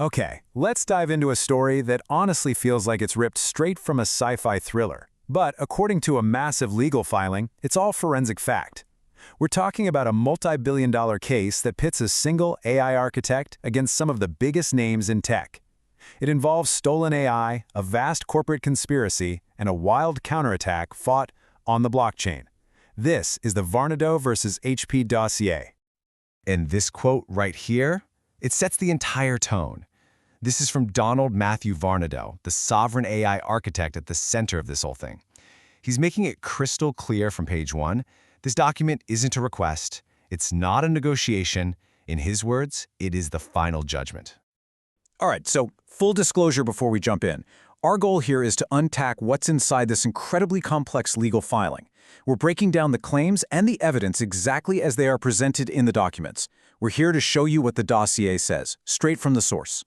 Okay, let's dive into a story that honestly feels like it's ripped straight from a sci-fi thriller. But according to a massive legal filing, it's all forensic fact. We're talking about a multi-billion-dollar case that pits a single AI architect against some of the biggest names in tech. It involves stolen AI, a vast corporate conspiracy, and a wild counterattack fought on the blockchain. This is the Varnado versus HP dossier. And this quote right here, it sets the entire tone. This is from Donald Matthew Varnado, the sovereign AI architect at the center of this whole thing. He's making it crystal clear from page 1, this document isn't a request, it's not a negotiation. In his words, it is the final judgment. All right, so full disclosure before we jump in. Our goal here is to unpack what's inside this incredibly complex legal filing. We're breaking down the claims and the evidence exactly as they are presented in the documents. We're here to show you what the dossier says, straight from the source.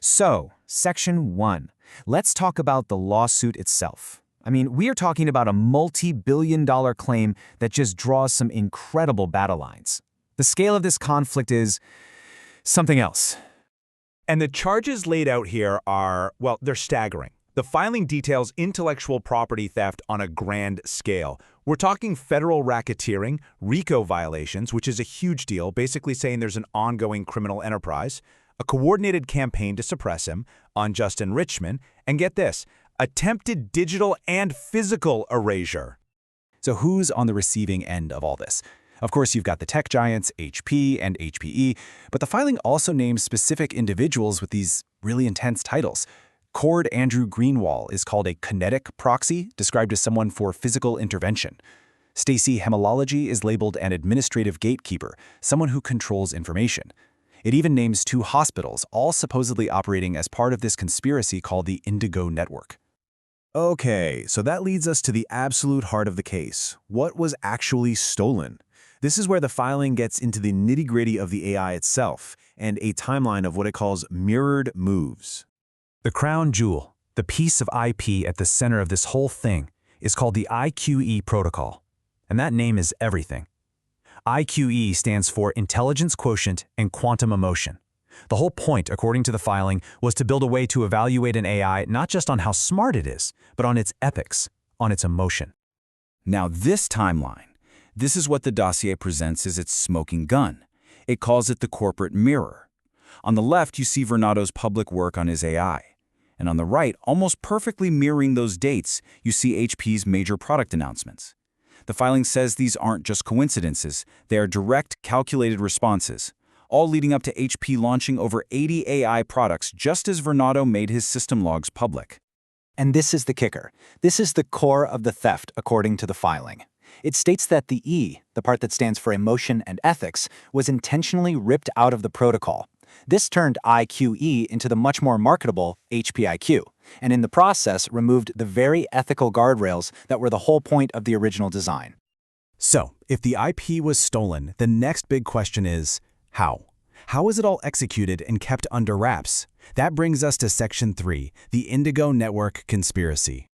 So, Section 1. Let's talk about the lawsuit itself. I mean, we are talking about a multi-billion-dollar claim that just draws some incredible battle lines. The scale of this conflict is something else. And the charges laid out here are, well, they're staggering. The filing details intellectual property theft on a grand scale. We're talking federal racketeering, RICO violations, which is a huge deal, basically saying there's an ongoing criminal enterprise, a coordinated campaign to suppress him, unjust enrichment, and get this, attempted digital and physical erasure. So who's on the receiving end of all this? Of course, you've got the tech giants, HP and HPE, but the filing also names specific individuals with these really intense titles. Cord Andrew Greenwald is called a kinetic proxy, described as someone for physical intervention. Stacy Hemilology is labeled an administrative gatekeeper, someone who controls information. It even names 2 hospitals, all supposedly operating as part of this conspiracy called the Indigo Network. Okay, so that leads us to the absolute heart of the case. What was actually stolen? This is where the filing gets into the nitty-gritty of the AI itself and a timeline of what it calls mirrored moves. The crown jewel, the piece of IP at the center of this whole thing, is called the IQE protocol. And that name is everything. IQE stands for Intelligence Quotient and Quantum Emotion. The whole point, according to the filing, was to build a way to evaluate an AI not just on how smart it is, but on its ethics, on its emotion. Now this timeline, this is what the dossier presents as its smoking gun. It calls it the corporate mirror. On the left, you see Varnado's public work on his AI. And on the right, almost perfectly mirroring those dates, you see HP's major product announcements. The filing says these aren't just coincidences, they are direct, calculated responses, all leading up to HP launching over 80 AI products just as Varnado made his system logs public. And this is the kicker. This is the core of the theft, according to the filing. It states that the E, the part that stands for emotion and ethics, was intentionally ripped out of the protocol. This turned IQE into the much more marketable HPIQ, and in the process removed the very ethical guardrails that were the whole point of the original design. So, if the IP was stolen, the next big question is, how? How is it all executed and kept under wraps? That brings us to Section 3, the Indigo Network Conspiracy.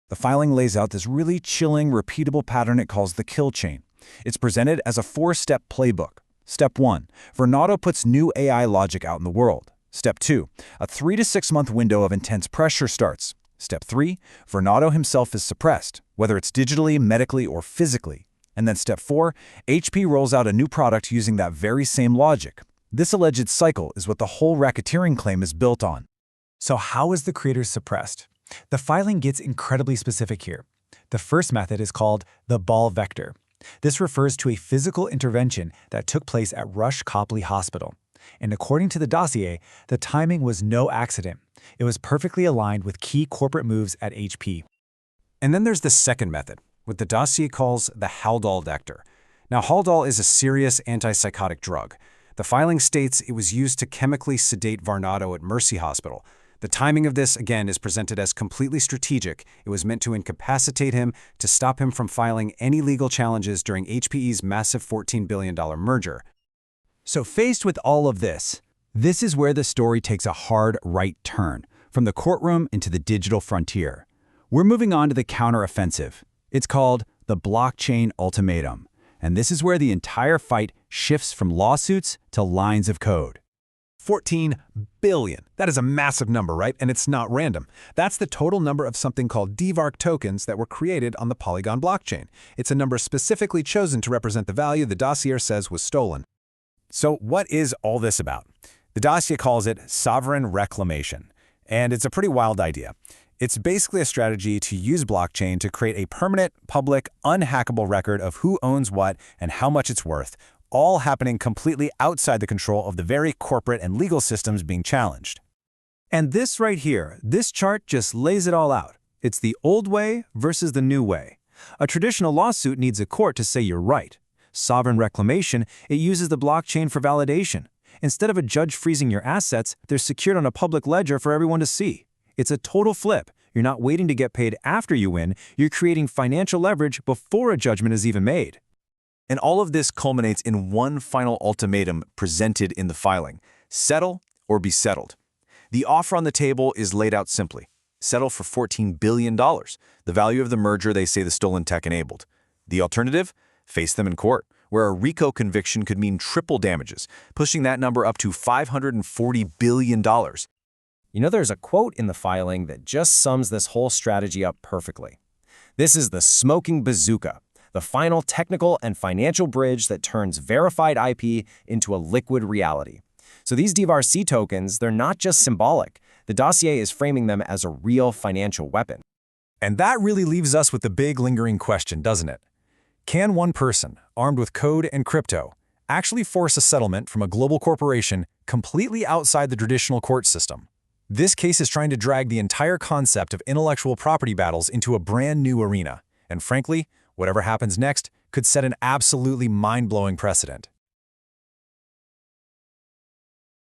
The filing lays out this really chilling, repeatable pattern it calls the kill chain. It's presented as a 4-step playbook. Step 1, Varnado puts new AI logic out in the world. Step 2, a 3 to 6 month window of intense pressure starts. Step 3, Varnado himself is suppressed, whether it's digitally, medically, or physically. And then Step 4, HP rolls out a new product using that very same logic. This alleged cycle is what the whole racketeering claim is built on. So how is the creator suppressed? The filing gets incredibly specific here. The first method is called the ball vector. This refers to a physical intervention that took place at Rush Copley Hospital. And according to the dossier, the timing was no accident. It was perfectly aligned with key corporate moves at HP. And then there's the second method, what the dossier calls the Haldol vector. Now, Haldol is a serious antipsychotic drug. The filing states it was used to chemically sedate Varnado at Mercy Hospital. The timing of this, again, is presented as completely strategic. It was meant to incapacitate him, to stop him from filing any legal challenges during HPE's massive $14 billion merger. So faced with all of this is where the story takes a hard right turn, from the courtroom into the digital frontier. We're moving on to the counteroffensive. It's called the blockchain ultimatum. And this is where the entire fight shifts from lawsuits to lines of code. 14 billion. That is a massive number, right? And it's not random. That's the total number of something called DVARC tokens that were created on the Polygon blockchain. It's a number specifically chosen to represent the value the dossier says was stolen. So what is all this about? The dossier calls it sovereign reclamation, and it's a pretty wild idea. It's basically a strategy to use blockchain to create a permanent, public, unhackable record of who owns what and how much it's worth, all happening completely outside the control of the very corporate and legal systems being challenged. And this right here, this chart just lays it all out. It's the old way versus the new way. A traditional lawsuit needs a court to say you're right. Sovereign reclamation, it uses the blockchain for validation. Instead of a judge freezing your assets, they're secured on a public ledger for everyone to see. It's a total flip. You're not waiting to get paid after you win, you're creating financial leverage before a judgment is even made. And all of this culminates in one final ultimatum presented in the filing: settle or be settled. The offer on the table is laid out simply: settle for $14 billion, the value of the merger they say the stolen tech enabled. The alternative? Face them in court, where a RICO conviction could mean triple damages, pushing that number up to $540 billion. You know, there's a quote in the filing that just sums this whole strategy up perfectly. This is the smoking bazooka, the final technical and financial bridge that turns verified IP into a liquid reality. So these DVARC tokens, they're not just symbolic. The dossier is framing them as a real financial weapon. And that really leaves us with the big lingering question, doesn't it? Can one person, armed with code and crypto, actually force a settlement from a global corporation completely outside the traditional court system? This case is trying to drag the entire concept of intellectual property battles into a brand new arena. And frankly, whatever happens next could set an absolutely mind-blowing precedent.